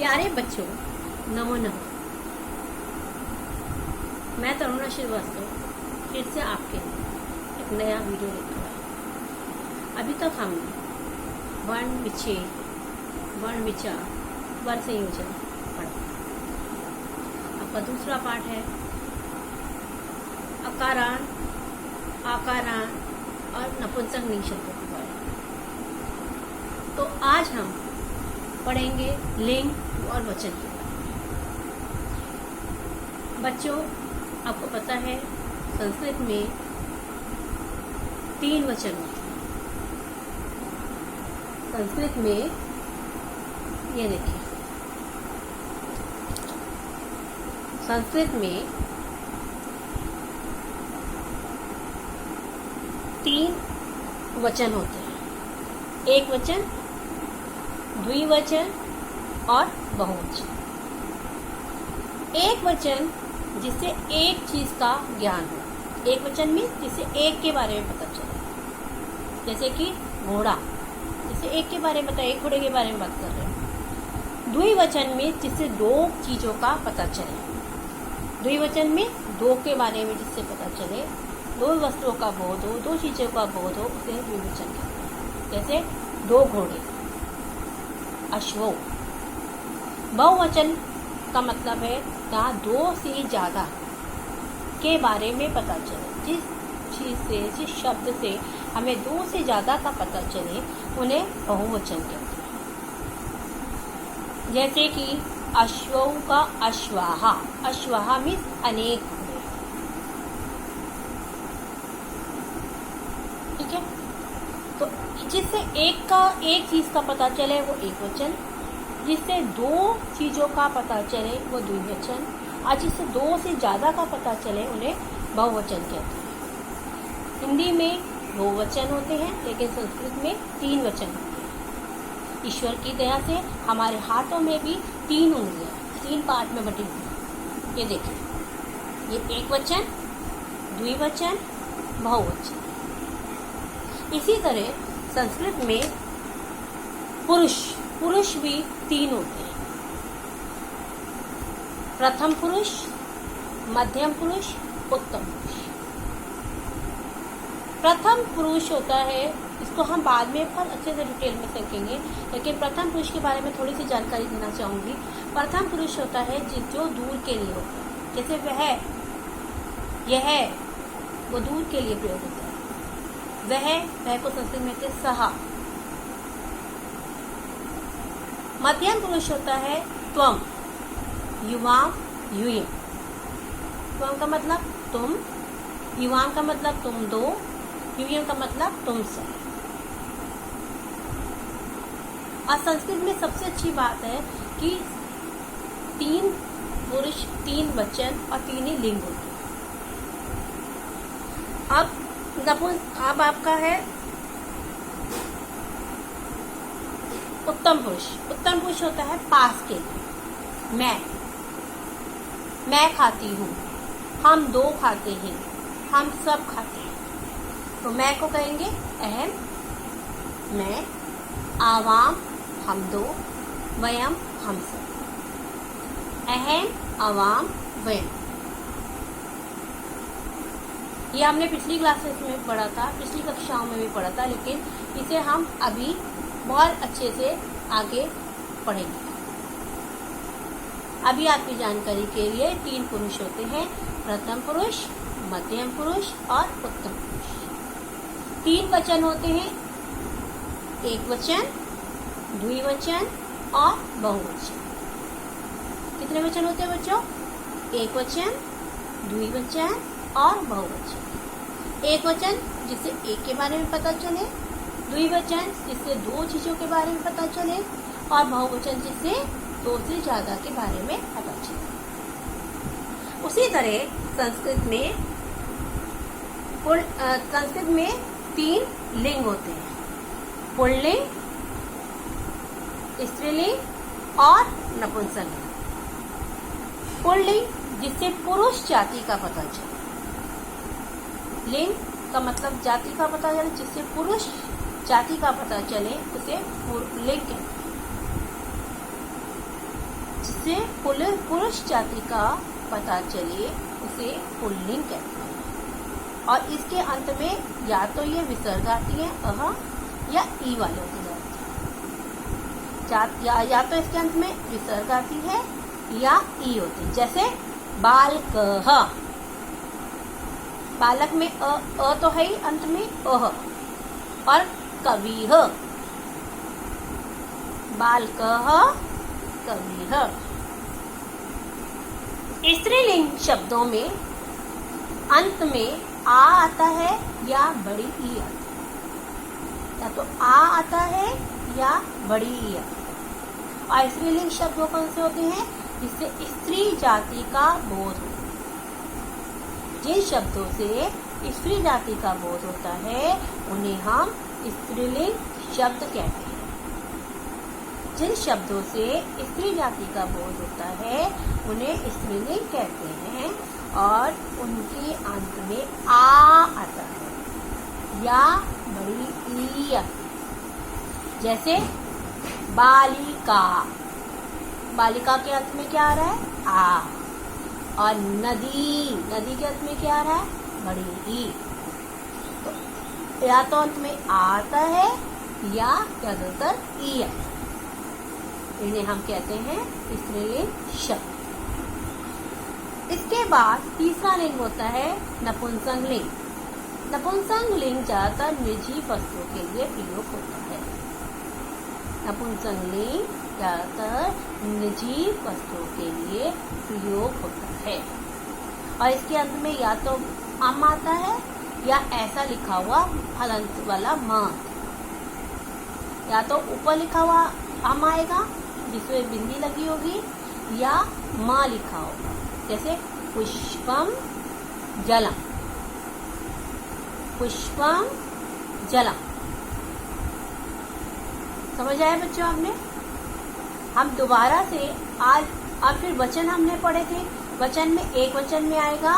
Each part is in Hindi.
प्यारे बच्चों, नमो नमः। मैं तरुणा श्रीवास्तव फिर से आपके लिए एक नया वीडियो लेकर आई। अभी तक हमने वर्ण विच्छेद, वर्ण विचार, वर्ण संयोजन पढ़ा। आपका दूसरा पाठ है अकारान, आकारान और नपुंसकलिंग शब्दों के बारे में। तो आज हम पढ़ेंगे लिंग और वचन के बारे में। बच्चों, आपको पता है संस्कृत में 3 वचन होते हैं। संस्कृत में ये देखिए, संस्कृत में 3 वचन होते हैं। एक वचन, द्विवचन और बहुवचन। एक वचन जिससे एक चीज का ज्ञान हो। एक वचन में जिससे एक के बारे में पता चले, जैसे कि घोड़ा, जिससे एक के बारे में पता, एक घोड़े के बारे में बात कर रहे हैं। द्विवचन में जिससे 2 चीजों का पता चले। द्विवचन में 2 के बारे में जिससे पता चले, 2 वस्तुओं का बोध हो, 2 चीजों का बोध हो, उसे द्विवचन कहते हैं। जैसे 2 घोड़े, अश्वों। बहुवचन का मतलब है जहाँ 2 से ज्यादा के बारे में पता चले। जिस चीज से, जिस शब्द से हमें 2 से ज्यादा का पता चले, उन्हें बहुवचन कहते हैं। जैसे कि अश्वों का अश्वाहा। अश्वाहा मीन्स अनेक घोड़े। ठीक है, तो जिससे एक चीज का पता चले वो एक वचन, जिससे 2 चीजों का पता चले वो द्विवचन, और जिससे 2 से ज्यादा का पता चले उन्हें बहुवचन कहते हैं। हिंदी में 2 वचन होते हैं, लेकिन संस्कृत में 3 वचन होते हैं। ईश्वर की दया से हमारे हाथों में भी 3 उंगलियां 3 पार्ट में बटी हुई हैं। ये देखिए, ये एक वचन, द्विवचन, बहुवचन। इसी तरह संस्कृत में पुरुष भी 3 होते हैं। प्रथम पुरुष, मध्यम पुरुष, उत्तम पुरुष। प्रथम पुरुष होता है, इसको हम बाद में बहुत अच्छे से डिटेल में सीखेंगे, लेकिन प्रथम पुरुष के बारे में थोड़ी सी जानकारी देना चाहूंगी। प्रथम पुरुष होता है जो दूर के लिए होता है। जैसे यह, वो दूर के लिए प्रयोग होता है। वह को संस्कृत में कहते हैं सहा। मध्यम पुरुष होता है त्वम, युवाम, यूयम। त्वम का मतलब तुम, युवाम का मतलब तुम 2, यूयम का मतलब तुम सब। और संस्कृत में सबसे अच्छी बात है कि 3 पुरुष, 3 वचन और 3 ही लिंग होते हैं। अब आपका है उत्तम पुरुष। उत्तम पुरुष होता है पास के लिए। मैं खाती हूँ, हम 2 खाते हैं, हम सब खाते हैं। तो मैं को कहेंगे अहम, मैं, आवाम, हम 2, वयम, हम सब। अहम, आवाम, वयम। ये हमने पिछली क्लासेस में पढ़ा था, पिछली कक्षाओं में भी पढ़ा था, लेकिन इसे हम अभी बहुत अच्छे से आगे पढ़ेंगे। अभी आपकी जानकारी के लिए 3 पुरुष होते हैं, प्रथम पुरुष, मध्यम पुरुष और उत्तम पुरुष। 3 वचन होते हैं, एक वचन, द्विवचन और बहुवचन। कितने वचन होते हैं बच्चों? एक वचन, द्विवचन और बहुवचन। एक वचन जिससे एक के बारे में पता चले, द्विवचन जिससे 2 चीजों के बारे में पता चले, और बहुवचन जिससे 2 से ज्यादा के बारे में पता चले। उसी तरह संस्कृत में 3 लिंग होते हैं, पुल्लिंग, स्त्रीलिंग और नपुंसकलिंग। पुल्लिंग जिससे पुरुष जाति का पता चले, लिंग का मतलब जाति का पता चले, जिससे पुरुष जाति का पता चले, उसे पुल्लिंग कहते हैं। जिससे पुरुष जाति का पता चले उसे पुल्लिंग कहते हैं। और इसके अंत में या तो ये विसर्ग आती है अह या ई वाले होते हैं, या तो इसके अंत में विसर्ग आती है या ई होती है। जैसे बालकः, बालक में अ तो है ही, अंत में अह। और कविः, बालकः कविः। स्त्रीलिंग शब्दों में अंत में आ आता है या बड़ी ई आती है, या तो आ आता है या बड़ी ई आती है। और स्त्रीलिंग शब्द कौन से होते हैं? जिससे स्त्री जाति का बोध हो। जिन शब्दों से स्त्री जाति का बोध होता है उन्हें हम स्त्रीलिंग शब्द कहते हैं। जिन शब्दों से स्त्री जाति का बोध होता है उन्हें स्त्रीलिंग कहते हैं और उनके अंत में आ आता है या बड़ी ई आती है। जैसे बालिका, बालिका के अंत में क्या आ रहा है? आ। और नदी, नदी के अंत में क्या आ रहा है? बड़ी ई। तो या तो अंत में आ आता है या ज्यादातर ई आता है। इन्हें हम कहते हैं स्त्रीलिंग शब्द। इसके बाद तीसरा लिंग होता है नपुंसक लिंग। नपुंसक लिंग ज्यादातर निर्जीव वस्तुओं के लिए प्रयोग होता है। नपुंसक लिंग ज्यादातर निर्जीव वस्तुओं के लिए प्रयोग होता है और इसके अंत में या तो अम आता है या ऐसा लिखा हुआ हलंत वाला म, या तो ऊपर लिखा हुआ अम आएगा जिसमें बिंदी लगी होगी या म लिखा होगा। जैसे पुष्पम जलम, पुष्पम जलम। समझ आया बच्चों आपने? हम दोबारा से आज फिर वचन हमने पढ़े थे। वचन में एक वचन में आएगा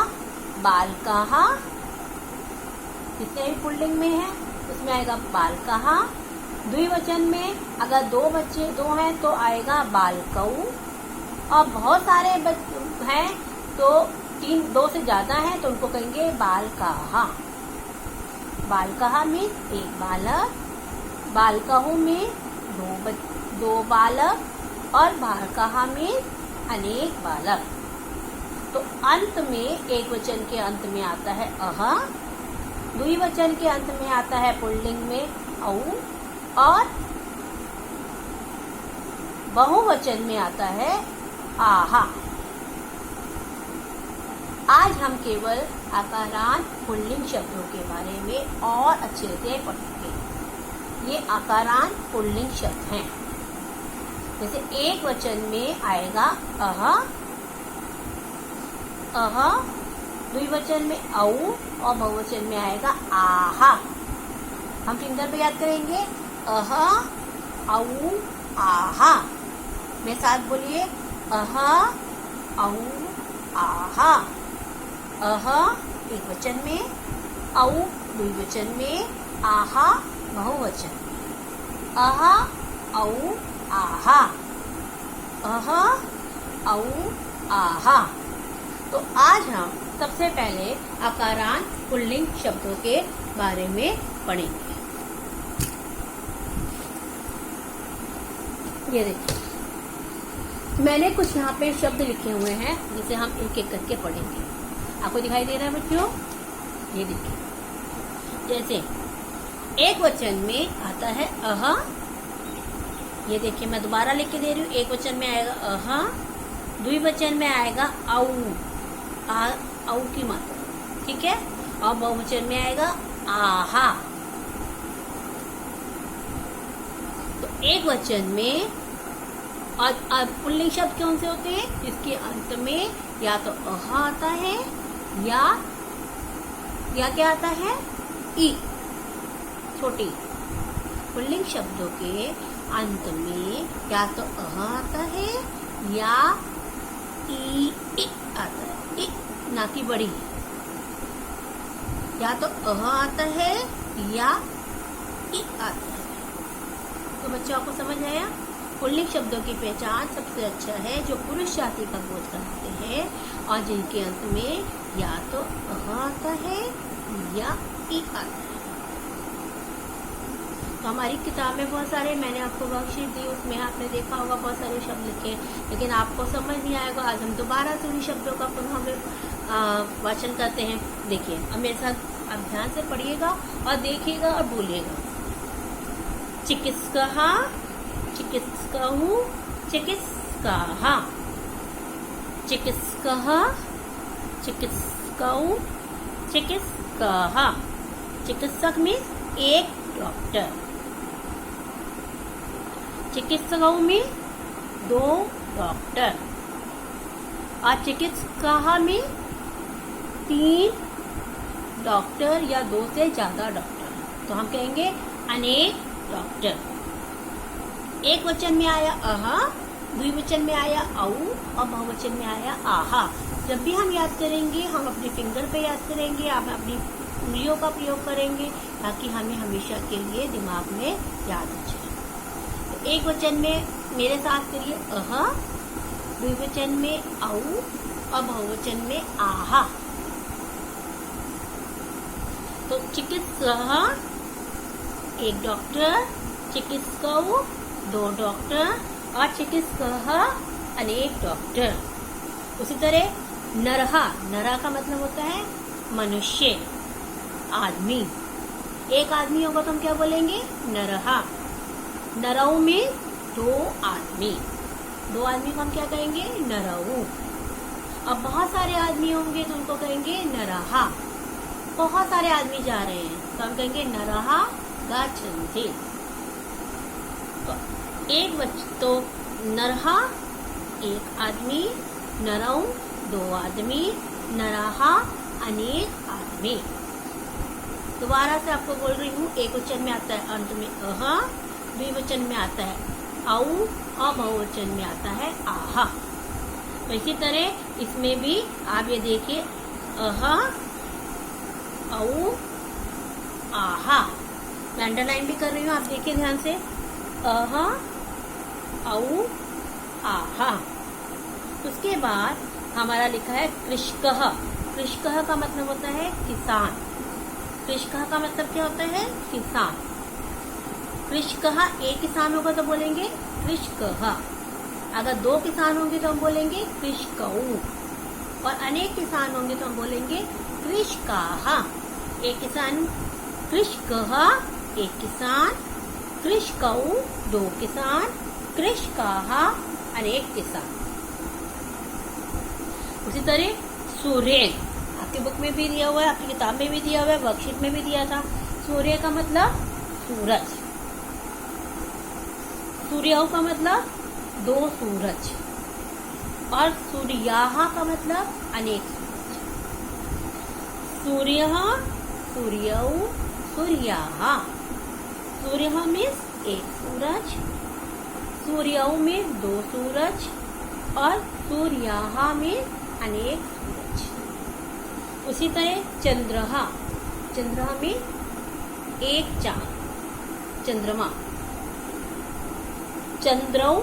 बालकाः, जितने भी पुल्लिंग में है उसमें आएगा बालकाः। द्विवचन में अगर दो हैं तो आएगा बालकौ। और बहुत सारे हैं तो दो से ज्यादा हैं तो उनको कहेंगे बालकाः। बालकाः में एक बालक, बालकौ में दो बालक और बालकाः में अनेक बालक। तो अंत में एक वचन के अंत में आता है अह, द्विवचन के अंत में आता है पुल्लिंग में औ और बहुवचन में आता है आहा। आज हम केवल आकारांत पुल्लिंग शब्दों के बारे में और अच्छे से पढ़ेंगे। ये आकारांत पुल्लिंग शब्द हैं। जैसे एक वचन में आएगा अह, अह, द्विवचन में औ और बहुवचन में आएगा आहा। हम फिंगर पे याद करेंगे अह, औ, आहा। मेरे साथ बोलिए अह, औ, आहा। अह एक वचन में, औ द्विवचन में, आहा बहुवचन। अह, औ, आहा, अह, औ, आहा। तो आज हम सबसे पहले आकारांत पुल्लिंग शब्दों के बारे में पढ़ेंगे। ये देखिए मैंने कुछ यहाँ पे शब्द लिखे हुए हैं जिसे हम एक एक करके पढ़ेंगे। आपको दिखाई दे रहा है बच्चों? ये देखिए जैसे एक वचन में आता है अह। ये देखिए मैं दोबारा लिख के दे रही हूँ। एक वचन में आएगा अह, द्विवचन में आएगा औ, औ की मात्रा, ठीक है। और बहुवचन में आएगा आहा। तो एक वचन में और पुल्लिंग शब्द कौन से होते हैं? जिसके अंत में या तो अह आता है या क्या आता है? ई, छोटी। पुल्लिंग शब्दों के अंत में या तो अह आता है या ई आता है। ई ना कि बड़ी, या तो अह आता है या ई आता है। तो बच्चों आपको समझ आया? पुल्लिंग शब्दों की पहचान सबसे अच्छा है जो पुरुष जाति का बोध कराते हैं और जिनके अंत में या तो अह आता है या ई आता है। तो हमारी किताब में बहुत सारे, मैंने आपको वर्कशीट दी, उसमें आपने देखा होगा बहुत सारे शब्द लिखे, लेकिन आपको समझ नहीं आएगा। आज हम दोबारा से उन्हीं शब्दों का पुनः वाचन करते हैं। देखिए, अब मेरे साथ आप ध्यान से पढ़िएगा और देखिएगा और बोलिएगा। चिकित्सका, चिकित्सकहु, चिकित्सका, चिकित्सका, चिकित्सकहु, चिकित्सका। चिकित्सक में एक डॉक्टर, चिकित्सकों में 2 डॉक्टर और चिकित्सका में 3 डॉक्टर या 2 से ज्यादा डॉक्टर। तो हम कहेंगे अनेक डॉक्टर। एक वचन में आया अह, द्विवचन में आया औ और बहुवचन में आया आहा। जब भी हम याद करेंगे हम अपने फिंगर पे याद करेंगे, हम अपनी उंगलियों का प्रयोग करेंगे ताकि हमें हमेशा के लिए दिमाग में याद हो जाए। तो एक वचन में मेरे साथ करिए अह, द्विवचन में औ और बहुवचन में आहा। तो चिकित्सा एक डॉक्टर, चिकित्सकों 2 डॉक्टर और चिकित्सका अनेक डॉक्टर। उसी तरह नरहा, नरा का मतलब होता है मनुष्य, आदमी। एक आदमी होगा तो हम क्या बोलेंगे? नरहा। नरऊ में 2 आदमी, 2 आदमी को हम क्या कहेंगे? नरऊ। अब बहुत सारे आदमी होंगे तो उनको कहेंगे नरहा। बहुत सारे आदमी जा रहे हैं तो हम कहेंगे नरहा गच्छन्ति। तो नरहा एक आदमी, नरऊ 2 आदमी, नरहा अनेक आदमी। दोबारा से आपको बोल रही हूँ, एक वचन में आता है अंत में अह, द्विवचन में आता है औ और बहुवचन में आता है आहा। तो इसी तरह इसमें भी आप ये देखिए अह, औ, आहा। मैं अंडरलाइन भी कर रही हूँ, आप देखिए ध्यान से अह, औ, आहा। उसके बाद हमारा लिखा है कृषकः। कृषकः का मतलब होता है किसान। कृषकः का मतलब क्या होता है? किसान। कृषकः एक किसान होगा तो बोलेंगे कृषकः। अगर 2 किसान होंगे तो हम बोलेंगे कृषकौ। और अनेक किसान होंगे तो हम बोलेंगे कृषकाः। एक किसान कृषकः एक किसान, कृषकौ 2 किसान, कृषकाः अनेक किसान। उसी तरह सूर्य आपकी बुक में भी दिया हुआ है, आपकी किताब में भी दिया हुआ है, वर्कशीट में भी दिया था। सूर्य का मतलब सूरज, सूर्य का मतलब 2 सूरज और सूर्याहा का मतलब अनेक सूरज। सूर्य, सूर्यौ, सूर्याहा। सूर्य में 1 सूरज, सूर्यौ में 2 सूरज और सूर्याहा में अनेक सूरज। उसी तरह चंद्रहा, चंद्रहा में 1 चांद, चंद्रमा। चंद्रौ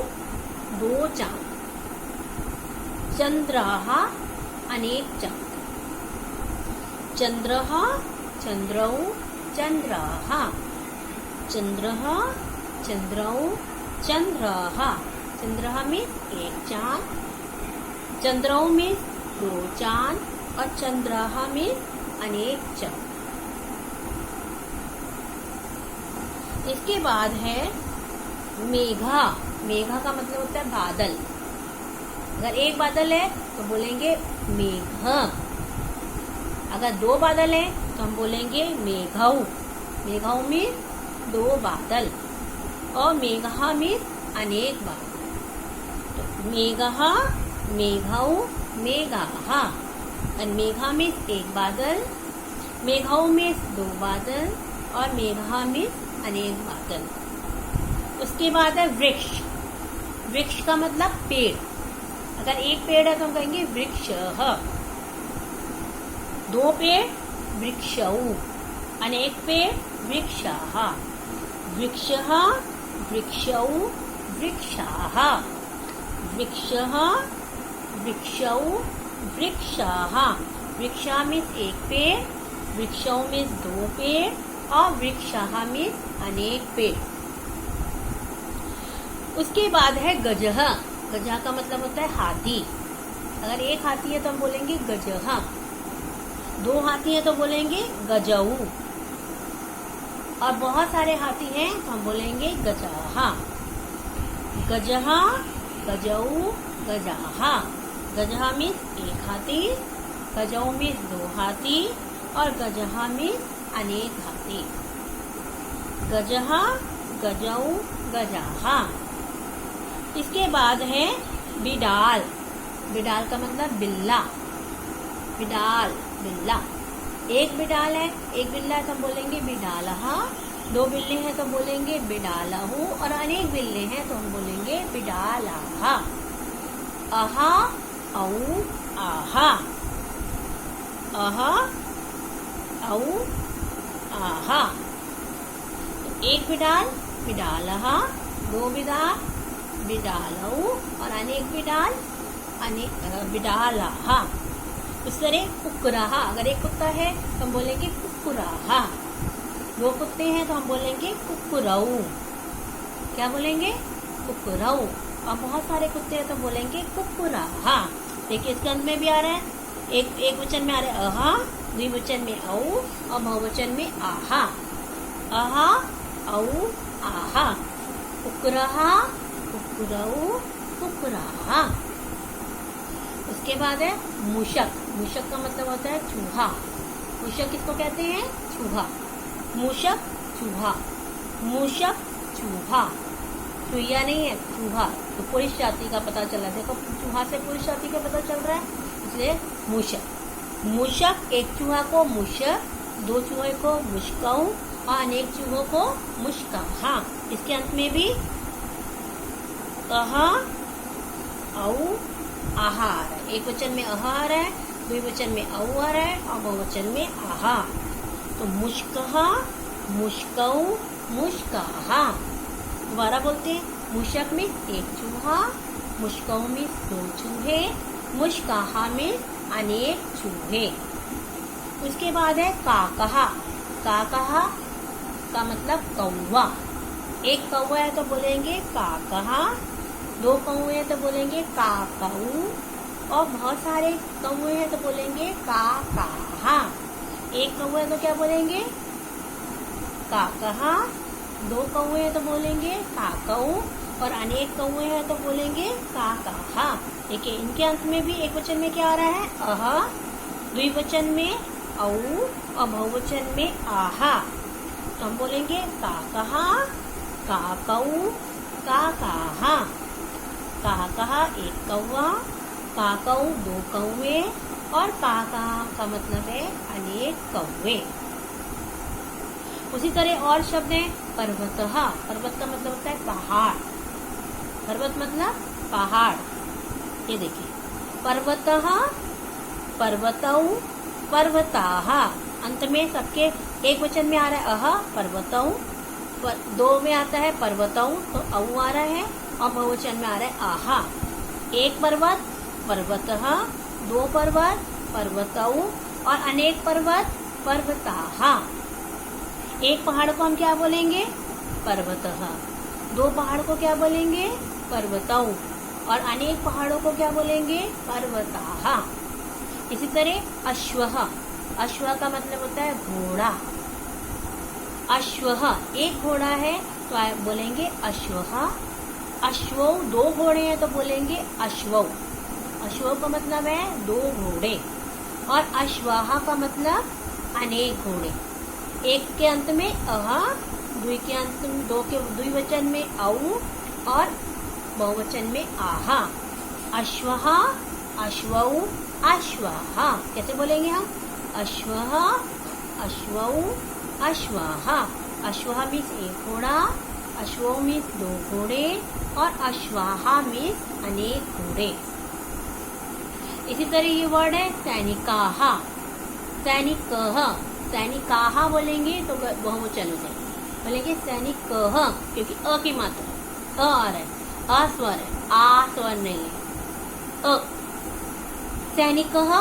2 चांद, चंद्राहा अनेक चांद। चंद्रहा, चंद्रौ, चंद्राहा। चंद्रहा, चंद्रौ, चंद्राहा। चंद्रहा में 1 चांद, चंद्रौ में 2 चांद और चंद्राहा में अनेक चांद। इसके बाद है मेघा। मेघा का मतलब होता है बादल। अगर 1 बादल है तो बोलेंगे मेघ। अगर 2 बादल है तो हम बोलेंगे मेघौ। मेघौ में 2 बादल और मेघा में अनेक बादल। तो मेघा, मेघौ, मेघाहा। और मेघा में 1 बादल, मेघौ में 2 बादल और मेघा में अनेक बादल। उसके बाद है वृक्ष। वृक्ष का मतलब पेड़। अगर 1 पेड़ है तो हम कहेंगे वृक्षः। 2 पेड़ वृक्षौ, अनेक पेड़ वृक्षाः। वृक्षः, वृक्षौ, वृक्षाः, वृक्षः, वृक्षौ, वृक्षाः। वृक्षा मीन्स एक पेड़, वृक्षौ मीन्स दो पेड़ और वृक्षाः मीन्स अनेक पेड़। उसके बाद है गजः। गजः का मतलब होता है हाथी। अगर एक हाथी है तो हम बोलेंगे गजः, दो हाथी है तो बोलेंगे गजऊ, और बहुत सारे हाथी हैं तो हम बोलेंगे गजाः। गजः, गजऊ, गजाः। गजः मीन्स एक हाथी, गजऊ मीन्स दो हाथी और गजाः मीन्स अनेक हाथी। गजः, गजऊ, गजाः। इसके बाद है बिडाल। बिडाल का मतलब बिल्ला, बिडाल, बिल्ला। एक बिडाल है, एक बिल्ला है तो हम बोलेंगे बिडालः, दो बिल्ले हैं तो बोलेंगे बिडालहु और अनेक बिल्ले हैं तो हम बोलेंगे बिडालाः। अहा, औ, आहा, अहा, औ, आहा। एक बिडाल बिडालः, दो बिडाल बिडालऊ और अनेक बिडाल बिडालाः। उस तरह कुक्कुराः। अगर एक कुत्ता है तो हम बोलेंगे कुक्कुराः, दो कुत्ते हैं तो हम बोलेंगे कुक्कुरऊ। क्या बोलेंगे? कुक्कुरऊ। और बहुत सारे कुत्ते हैं तो बोलेंगे कुक्कुराः। देखिए इसके अंत में भी आ रहा है, एक वचन में आ रहा है अहा, द्विवचन में औ और बहुवचन में आहा। अहा, औ, आहा। कुक्कुरः, कुक्कुरऊ, कुक्कुराः। उसके बाद है मूषक। मूषक का मतलब होता है चूहा। मूषक किसको कहते हैं? चूहा। मूषक, चूहा। मूषक, चूहा। चूहिया नहीं है, चूहा। तो पुरुष जाति का पता चला। देखो चूहा से पुरुष जाति का पता चल रहा है, इसलिए मूषक। मूषक, एक चूहा को मूषक, दो चूहे को मुश्कऊ और अनेक चूहों को मुश्काहा। इसके अंत में भी अहा, औ, आहा आ रहा है। एक वचन में अहा आ रहा है, द्विवचन में औ आ रहा है और बहुवचन में आहा। तो मुश्कहा, मुश्कऊ, मुश्काहा। दोबारा बोलते हैं, मूषक में एक चूहा, मुश्कऊ में दो चूहे, मुश्काहा में अनेक चूहे। उसके बाद है काकहा। काकहा का मतलब कौवा। एक कौवा है तो बोलेंगे काकहा, दो कौवे हैं तो बोलेंगे काकऊ और बहुत सारे कौवे हैं तो बोलेंगे काकाहा। एक कौवा है तो क्या बोलेंगे? काकहा, दो कौवे हैं तो बोलेंगे काकऊ और अनेक कौवे हैं तो बोलेंगे काकाहा। देखिए इनके अंत में भी एक वचन में क्या आ रहा है? अहा, द्विवचन में औ और बहुवचन में आहा। तो हम बोलेंगे काकहा, काकऊ, काकाहा। काकहा एक कौवा, काकऊ दो कौवे और काकाहा का मतलब है अनेक कौवे। उसी तरह और शब्द है पर्वतः। पर्वत का मतलब होता है पहाड़। पर्वत मतलब पहाड़। ये देखिए पर्वतः, पर्वतौ, पर्वताः। अंत में सबके एक वचन में आ रहा है अह, पर्वतौ। दो में आता है पर्वतौ तो औ आ रहा है और बहुवचन में आ रहा है आहा। एक पर्वत पर्वतः, दो पर्वत पर्वतौ और अनेक पर्वत पर्वताः। एक पहाड़ को हम क्या बोलेंगे? पर्वतः। दो पहाड़ को क्या बोलेंगे? पर्वतौ और अनेक पहाड़ों को क्या बोलेंगे? पर्वताः। इसी तरह अश्वः। अश्व का मतलब होता है घोड़ा। अश्वः एक घोड़ा है तो बोलेंगे अश्वः। अश्वौ दो घोड़े हैं तो बोलेंगे अश्वौ। अश्वौ का मतलब है दो घोड़े और अश्वाहा का मतलब अनेक घोड़े। एक के अंत में अहा, द्वि के अंत में दो के द्विवचन में औ और बहुवचन में आहा। अश्वहा, अश्वौ, अश्वाहा। कैसे बोलेंगे हम? अश्वः, अश्वौ, अश्वाहा। अश्वः मीन्स एक घोड़ा, अश्वौ मीन्स दो घोड़े और अश्वाहा मीन्स अनेक घोड़े। इसी तरह ये वर्ड है सैनिकाः। सैनिकः, सैनिकाः बोलेंगे तो बहुवचन हो जाएगा। बोलेंगे सैनिकः क्योंकि अ की मात्रा अ आ रहा है। अस्वर है, आ स्वर नहीं है। अ सैनिकः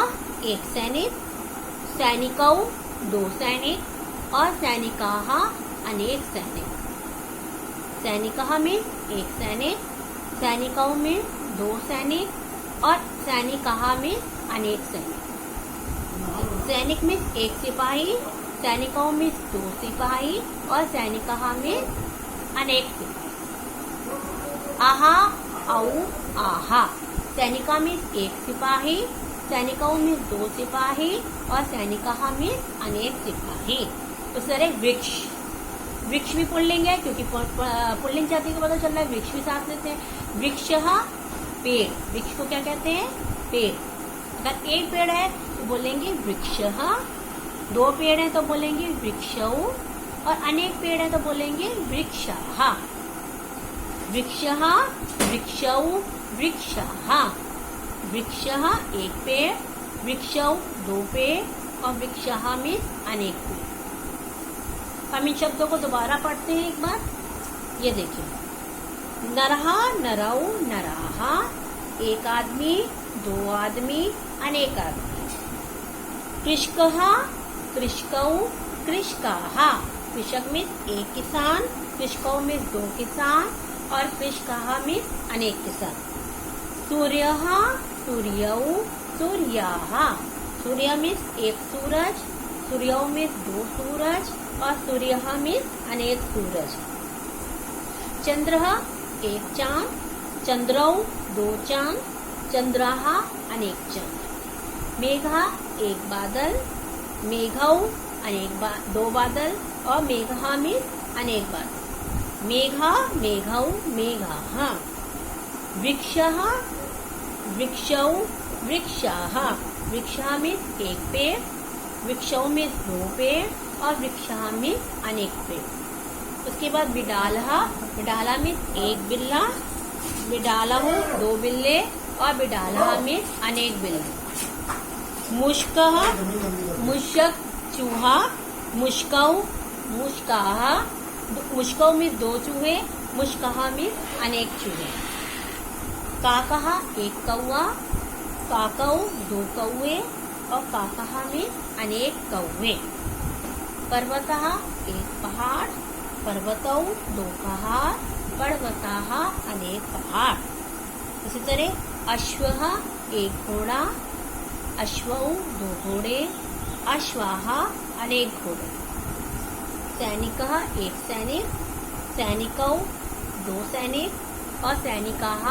एक सैनिक, सैनिकौ दो सैनिक और सैनिकाः अनेक सैनिक। सैनिकः में एक सैनिक, सैनिकौ में दो सैनिक और सैनिकाः में अनेक सैनिक। सैनिक में एक सिपाही, सैनिकों में दो सिपाही और सैनिकाः में अनेक सिपाही। आहा औ आहा सैनिका में एक सिपाही, सैनिकों में दो सिपाही और सैनिकाः में अनेक सिपाही। उस तरह वृक्ष, वृक्ष भी पुल्लिंग है क्योंकि पुल्लिंग जाति का पता चल रहा है, वृक्ष भी साथ लेते हैं। वृक्षः पेड़, वृक्ष को क्या कहते हैं? पेड़। अगर एक पेड़ है तो बोलेंगे वृक्षः, दो पेड़ है तो बोलेंगे वृक्षौ और अनेक पेड़ है तो बोलेंगे वृक्षाः। वृक्षः, वृक्षौ, वृक्षाः। वृक्षः एक पेड़, वृक्षौ दो पेड़ और वृक्षाः में अनेक पेड़। हम इन शब्दों को दोबारा पढ़ते हैं एक बार। ये देखिए, नरः नरौ नराः एक आदमी, दो आदमी, अनेक आदमी। कृषकः कृषकौ कृषकाः कृषक में एक किसान, कृषकों में दो किसान और कृषकाः में अनेक किसान। सूर्यः सूर्यौ सूर्याः सूर्य में एक सूरज, सूर्यों में दो सूरज और सूर्यः में अनेक सूरज। चंद्रः एक चांद, चंद्रौ दो चांद, चंद्राः अनेक चांद। मेघः एक बादल, मेघौ अनेक दो बादल और मेघः में अनेक बादल। मेघा मेघौ मेघाः। वृक्षः वृक्षौ वृक्षाः वृक्षः में एक पेड़, वृक्षों में दो पेड़ और वृक्षाः में अनेक पेड़। उसके बाद बिडालः, बिडाला में एक बिल्ला, बिडालहु दो बिल्ले और बिडालः में अनेक बिल्ले। मुष्कः मुष्क चूहा, मुष्कौ मुष्काः मुष्कौ में दो चूहे, मुष्काः में अनेक चूहे। काकः एक कौआ, काकौ दो कौए और काकः में अनेक कौए। पर्वतः एक पहाड़, पर्वतौ दो पहाड़, पर्वताः अनेक पहाड़। इसी तरह अश्वः एक घोड़ा, अश्वौ दो घोड़े, अश्वाः अनेक घोड़े। सैनिकः एक सैनिक, सैनिकौ दो सैनिक और सैनिकाः